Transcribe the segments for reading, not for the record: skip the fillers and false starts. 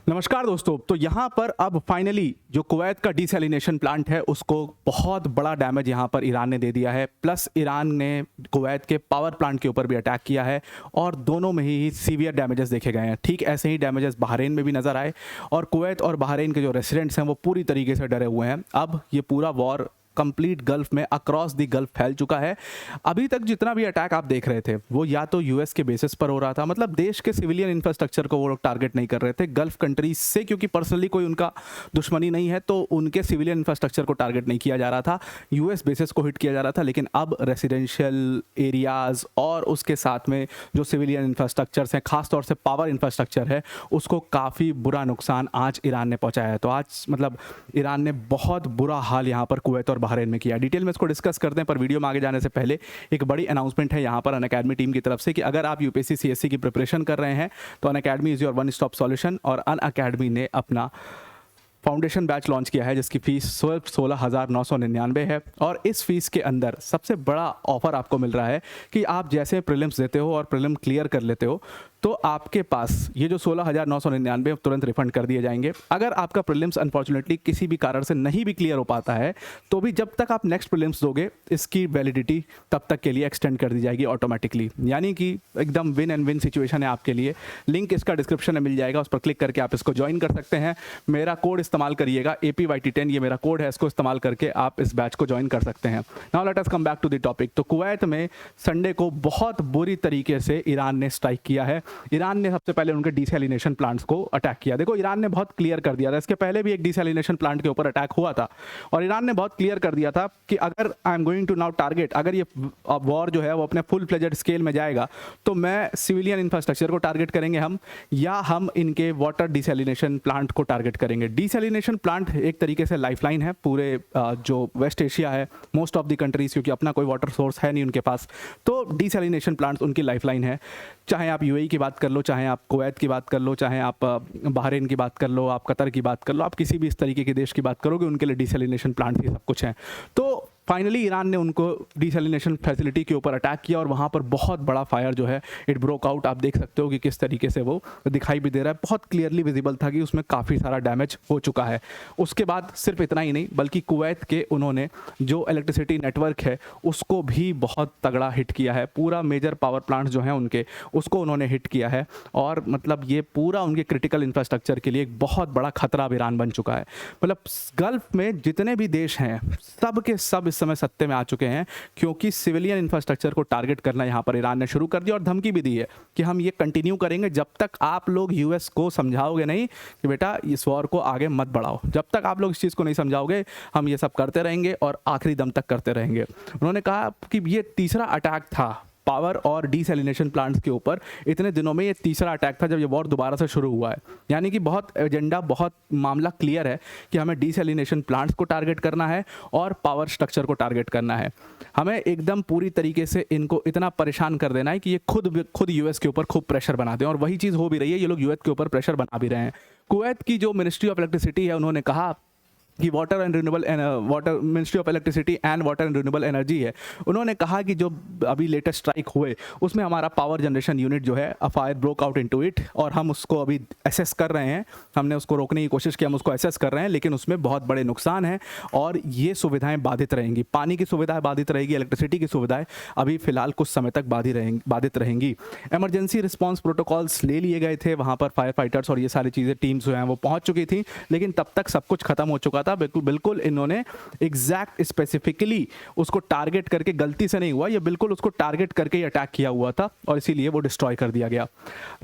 नमस्कार दोस्तों। तो यहाँ पर अब फाइनली जो कुवैत का डिसैलिनेशन प्लांट है उसको बहुत बड़ा डैमेज यहाँ पर ईरान ने दे दिया है। प्लस ईरान ने कुवैत के पावर प्लांट के ऊपर भी अटैक किया है और दोनों में ही सीवियर डैमेजेस देखे गए हैं। ठीक ऐसे ही डैमेजेस बहरीन में भी नज़र आए और कुवैत और बहरीन के जो रेसिडेंट्स हैं वो पूरी तरीके से डरे हुए हैं। अब ये पूरा वॉर कंप्लीट गल्फ में अक्रॉस दी गल्फ फैल चुका है। अभी तक जितना भी अटैक आप देख रहे थे वो या तो यूएस के बेसिस पर हो रहा था, मतलब देश के सिविलियन इंफ्रास्ट्रक्चर को वो लोग टारगेट नहीं कर रहे थे। गल्फ कंट्रीज से क्योंकि पर्सनली कोई उनका दुश्मनी नहीं है तो उनके सिविलियन इंफ्रास्ट्रक्चर को टारगेट नहीं किया जा रहा था, यूएस बेसिस को हिट किया जा रहा था। लेकिन अब रेसिडेंशियल एरियाज और उसके साथ में जो सिविलियन इंफ्रास्ट्रक्चर्स हैं, खासतौर से पावर इंफ्रास्ट्रक्चर है, उसको काफ़ी बुरा नुकसान आज ईरान ने पहुंचाया है। तो आज मतलब ईरान ने बहुत बुरा हाल यहाँ पर कुवैत और बहरीन में किया। डिटेल में इसको डिस्कस करते हैं, पर वीडियो में आगे जाने से पहले एक बड़ी अनाउंसमेंट है यहाँ पर अनअकैडमी टीम की तरफ से कि अगर आप यूपीएससी सीएससी की प्रिपरेशन कर रहे हैं तो Unacademy is your one stop solution. और अनअकैडमी ने अपना फाउंडेशन बैच लॉन्च किया है जिसकी फीस 16,999 है। और इस फीस के अंदर सबसे बड़ा ऑफर आपको मिल रहा है कि आप जैसे प्रीलिम्स देते हो और प्रीलिम क्लियर कर लेते हो तो आपके पास ये जो 16,999 तुरंत रिफंड कर दिए जाएंगे। अगर आपका प्रीलिम्स अनफॉर्चुनेटली किसी भी कारण से नहीं भी क्लियर हो पाता है तो भी जब तक आप नेक्स्ट प्रीलिम्स दोगे इसकी वैलिडिटी तब तक के लिए एक्सटेंड कर दी जाएगी ऑटोमेटिकली। यानी कि एकदम विन एंड विन सिचुएशन है आपके लिए। लिंक इसका डिस्क्रिप्शन में मिल जाएगा, उस पर क्लिक करके आप इसको ज्वाइन कर सकते हैं। मेरा कोड इस्तेमाल करिएगा APYT10, ये मेरा कोड है, इसको इस्तेमाल करके आप इस बैच को ज्वाइन कर सकते हैं। Now let us come back to the topic. तो कुवैत में संडे को बहुत बुरी तरीके से ईरान ने स्ट्राइक किया है। ईरान ने सबसे पहले उनके डिसैलिनेशन प्लांट्स को अटैक किया। देखो ईरान ने बहुत क्लियर कर दिया था, इसके पहले भी एक डिसैलिनेशन प्लांट के ऊपर अटैक हुआ था और ईरान ने बहुत क्लियर कर दिया था कि अगर I am going to now target, अगर ये वॉर जो है वो अपने फुल फ्लेजेड स्केल में जाएगा तो मैं सिविलियन इंफ्रास्ट्रक्चर को टारगेट करेंगे हम, या हम इनके वाटर डिसैलिनेशन प्लांट को टारगेट करेंगे। डिसैलिनेशन प्लांट एक तरीके से लाइफलाइन है पूरे जो वेस्ट एशिया है, मोस्ट ऑफ द कंट्रीज, क्योंकि अपना कोई वाटर सोर्स है नहीं उनके पास, तो डिसैलिनेशन प्लांट्स उनकी लाइफलाइन है। चाहे आप यूएई की बात कर लो, चाहे आप कुवैत की बात कर लो, चाहे आप बहरीन की बात कर लो, आप कतर की बात कर लो, आप किसी भी इस तरीके के देश की बात करोगे उनके लिए डिसैलिनेशन प्लांट ही सब कुछ है। तो फाइनली ईरान ने उनको डिसैलिनेशन फैसिलिटी के ऊपर अटैक किया और वहाँ पर बहुत बड़ा फायर जो है इट ब्रोक आउट। आप देख सकते हो कि किस तरीके से वो दिखाई भी दे रहा है, बहुत क्लियरली विजिबल था कि उसमें काफ़ी सारा डैमेज हो चुका है। उसके बाद सिर्फ इतना ही नहीं बल्कि कुवैत के उन्होंने जो इलेक्ट्रिसिटी नेटवर्क है उसको भी बहुत तगड़ा हिट किया है। पूरा मेजर पावर प्लांट्स जो हैं उनके, उसको उन्होंने हिट किया है और मतलब ये पूरा उनके क्रिटिकल इंफ्रास्ट्रक्चर के लिए एक बहुत बड़ा खतरा अब ईरान बन चुका है। मतलब गल्फ में जितने भी देश हैं सब के सब समय सत्ते में आ चुके हैं क्योंकि सिविलियन इंफ्रास्ट्रक्चर को टारगेट करना यहाँ पर ईरान ने शुरू कर दिया और धमकी भी दी है कि हम ये कंटिन्यू करेंगे जब तक आप लोग यूएस को समझाओगे नहीं कि बेटा इस वॉर को आगे मत बढ़ाओ। जब तक आप लोग इस चीज़ को नहीं समझाओगे हम ये सब करते रहेंगे और आखिरी दम तक करते रहेंगे। उन्होंने कहा कि ये तीसरा अटैक था पावर और डिसैलिनेशन प्लांट्स के ऊपर। इतने दिनों में ये तीसरा अटैक था जब ये वॉर दोबारा से शुरू हुआ है। यानी कि बहुत एजेंडा, बहुत मामला क्लियर है कि हमें डिसैलिनेशन प्लांट्स को टारगेट करना है और पावर स्ट्रक्चर को टारगेट करना है। हमें एकदम पूरी तरीके से इनको इतना परेशान कर देना है कि ये खुद यूएस के ऊपर खूब प्रेशर बना दें और वही चीज़ हो भी रही है। ये लोग यूएस के ऊपर प्रेशर बना भी रहे हैं। कुवैत की जो मिनिस्ट्री ऑफ इलेक्ट्रिसिटी है उन्होंने कहा कि water ministry of electricity and water and renewable energy है, उन्होंने कहा कि जो अभी लेटेस्ट स्ट्राइक हुए उसमें हमारा पावर जनरेशन यूनिट जो है a fire broke out into it और हम उसको अभी असेस कर रहे हैं। हमने उसको रोकने की कोशिश की, हम उसको असेस कर रहे हैं, लेकिन उसमें बहुत बड़े नुकसान हैं और ये सुविधाएं बाधित रहेंगी। पानी की सुविधाएं बाधित रहेगी, इलेक्ट्रिसिटी की सुविधाएं अभी फिलहाल कुछ समय तक बाधित रहेंगी। एमरजेंसी रिस्पॉन्स प्रोटोकॉल्स ले लिए गए थे, वहाँ पर फायर फाइटर्स और ये सारी चीज़ें टीम्स जो हैं वो पहुँच चुकी थी, लेकिन तब तक सब कुछ खत्म हो चुका था। बिल्कुल इन्होंने एग्जैक्ट स्पेसिफिकली उसको टारगेट करके, गलती से नहीं हुआ ये, बिल्कुल उसको टारगेट करके ही अटैक किया हुआ था और इसीलिए वो डिस्ट्रॉय कर दिया गया।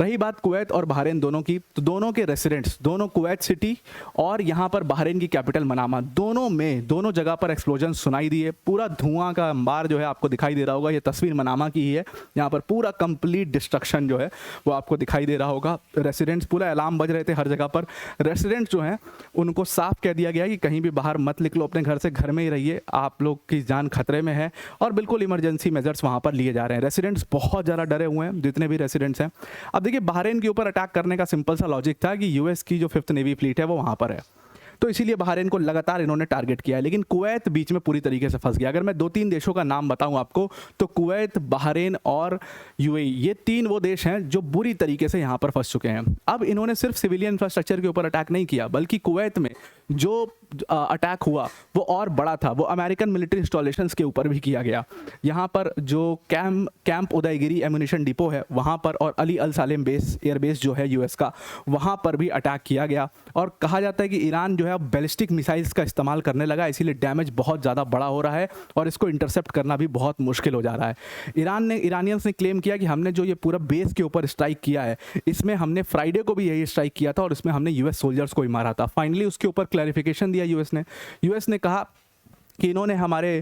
रही बात कुवैत और बहरीन दोनों की, तो दोनों के रेसिडेंट्स, दोनों कुवैत सिटी और यहाँ पर बहरीन की कैपिटल मनामा, दोनों जगह पर एक्सप्लोजन सुनाई दिए। पूरा धुआं का अंबार जो है आपको दिखाई दे रहा होगा, ये तस्वीर मनामा की ही है। यहाँ पर पूरा कंप्लीट डिस्ट्रक्शन जो है वो आपको दिखाई दे रहा होगा। रेसिडेंट्स, पूरा अलार्म बज रहे थे हर जगह पर। रेसिडेंट्स जो हैं उनको साफ कह दिया गया कि कहीं भी बाहर मत निकलो अपने घर से, घर में ही रहिए, आप लोग की जान खतरे में है और बिल्कुल इमरजेंसी मेजर्स वहाँ पर लिए जा रहे हैं। रेसिडेंट्स बहुत ज़्यादा डरे हुए हैं, जितने भी रेसिडेंट्स हैं। अब देखिए बहरीन के ऊपर अटैक करने का सिंपल सा लॉजिक था कि यूएस की जो 5th नेवी फ्लीट है वो वहाँ पर है, तो इसीलिए बहरीन को लगातार इन्होंने टारगेट किया है। लेकिन कुवैत बीच में पूरी तरीके से फंस गया। अगर मैं 2-3 देशों का नाम बताऊं आपको, तो कुवैत, बहरीन और यूएई, ये 3 वो देश हैं जो बुरी तरीके से यहाँ पर फंस चुके हैं। अब इन्होंने सिर्फ सिविलियन इंफ्रास्ट्रक्चर के ऊपर अटैक नहीं किया, बल्कि कुवैत में जो अटैक हुआ वो और बड़ा था। वो अमेरिकन मिलिट्री इंस्टॉलेशंस के ऊपर भी किया गया। यहाँ पर जो कैंप उदयगिरी एम्यूनिशन डिपो है वहाँ पर, और अली अल सालेम बेस, एयरबेस जो है यूएस का, वहाँ पर भी अटैक किया गया। और कहा जाता है कि ईरान जो है अब बैलिस्टिक मिसाइल्स का इस्तेमाल करने लगा, इसीलिए डैमेज बहुत ज़्यादा बड़ा हो रहा है और इसको इंटरसेप्ट करना भी बहुत मुश्किल हो जा रहा है। ईरानियंस ने क्लेम किया कि हमने जो ये पूरा बेस के ऊपर स्ट्राइक किया है, इसमें हमने फ्राइडे को भी यही स्ट्राइक किया था और इसमें हमने यूएस सोल्जर्स को ही मारा था। फाइनली उसके ऊपर क्लैरिफिकेशन दिया यूएस ने कहा कि इन्होंने हमारे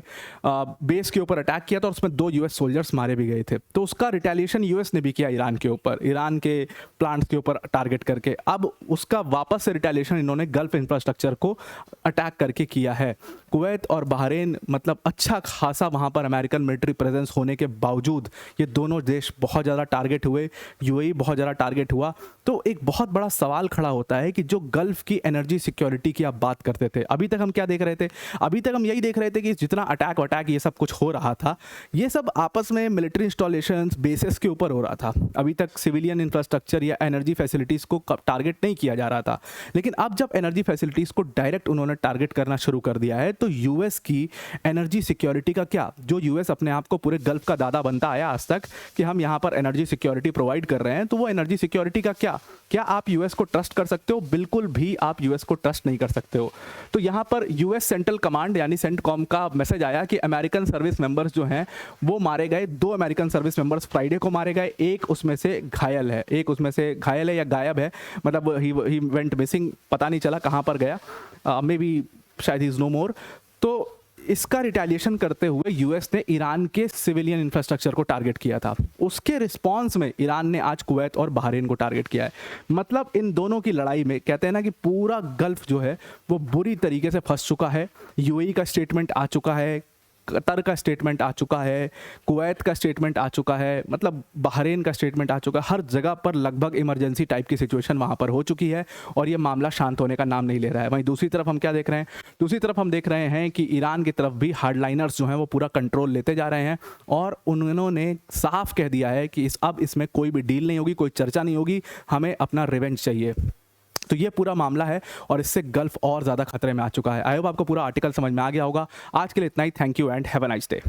बेस के ऊपर अटैक किया था और उसमें 2 यूएस सोल्जर्स मारे भी गए थे। तो उसका रिटेलिएशन यूएस ने भी किया ईरान के ऊपर, ईरान के प्लांट्स के ऊपर टारगेट करके। अब उसका वापस से रिटेलिएशन इन्होंने गल्फ इंफ्रास्ट्रक्चर को अटैक करके किया है। कुवैत और बहरीन, मतलब अच्छा खासा वहाँ पर अमेरिकन मिलिट्री प्रेजेंस होने के बावजूद ये दोनों देश बहुत ज़्यादा टारगेट हुए, यूएई बहुत ज़्यादा टारगेट हुआ। तो एक बहुत बड़ा सवाल खड़ा होता है कि जो गल्फ की एनर्जी सिक्योरिटी की आप बात करते थे, अभी तक हम क्या देख रहे थे? अभी तक हम यही देख रहे थे कि जितना अटैक ये सब कुछ हो रहा था, ये सब आपस में मिलिट्री इंस्टॉलेशंस, बेसिस के ऊपर हो रहा था। अभी तक सिविलियन इंफ्रास्ट्रक्चर या एनर्जी फैसिलिटीज़ को टारगेट नहीं किया जा रहा था। लेकिन अब जब एनर्जी फैसिलिटीज़ को डायरेक्ट उन्होंने टारगेट करना शुरू कर दिया है, तो यूएस की एनर्जी सिक्योरिटी का क्या, जो यूएस अपने आप को पूरे गल्फ का दादा बनता आया आज तक कि हम यहाँ पर एनर्जी सिक्योरिटी प्रोवाइड कर रहे हैं, तो वो एनर्जी सिक्योरिटी का क्या आप यूएस को ट्रस्ट कर सकते हो? बिल्कुल भी आप यूएस को ट्रस्ट नहीं कर सकते हो। तो यहाँ पर यूएस सेंट्रल कमांड यानी सेंटकॉम का मैसेज आया कि अमेरिकन सर्विस मेंबर्स जो हैं वो मारे गए। 2 अमेरिकन सर्विस मेंबर्स फ्राइडे को मारे गए, एक उसमें से घायल है या गायब है, मतलब ही वेंट मिसिंग, पता नहीं चला कहाँ पर गया, मे बी शायद ही इज नो मोर। तो इसका रिटेलिएशन करते हुए यूएस ने ईरान के सिविलियन इंफ्रास्ट्रक्चर को टारगेट किया था। उसके रिस्पांस में ईरान ने आज कुवैत और बहरीन को टारगेट किया है। मतलब इन दोनों की लड़ाई में कहते हैं ना कि पूरा गल्फ जो है वो बुरी तरीके से फंस चुका है। यूएई का स्टेटमेंट आ चुका है, कतर का स्टेटमेंट आ चुका है, कुवैत का स्टेटमेंट आ चुका है, मतलब बहरीन का स्टेटमेंट आ चुका है। हर जगह पर लगभग इमरजेंसी टाइप की सिचुएशन वहाँ पर हो चुकी है और ये मामला शांत होने का नाम नहीं ले रहा है। वहीं दूसरी तरफ हम क्या देख रहे हैं? दूसरी तरफ हम देख रहे हैं कि ईरान की तरफ भी हार्डलाइनर्स जो हैं वो पूरा कंट्रोल लेते जा रहे हैं और उन्होंने साफ कह दिया है कि अब इसमें कोई भी डील नहीं होगी, कोई चर्चा नहीं होगी, हमें अपना रिवेंज चाहिए। तो ये पूरा मामला है और इससे गल्फ और ज़्यादा खतरे में आ चुका है। आई होप आपको पूरा आर्टिकल समझ में आ गया होगा। आज के लिए इतना ही। Thank you and have a nice day.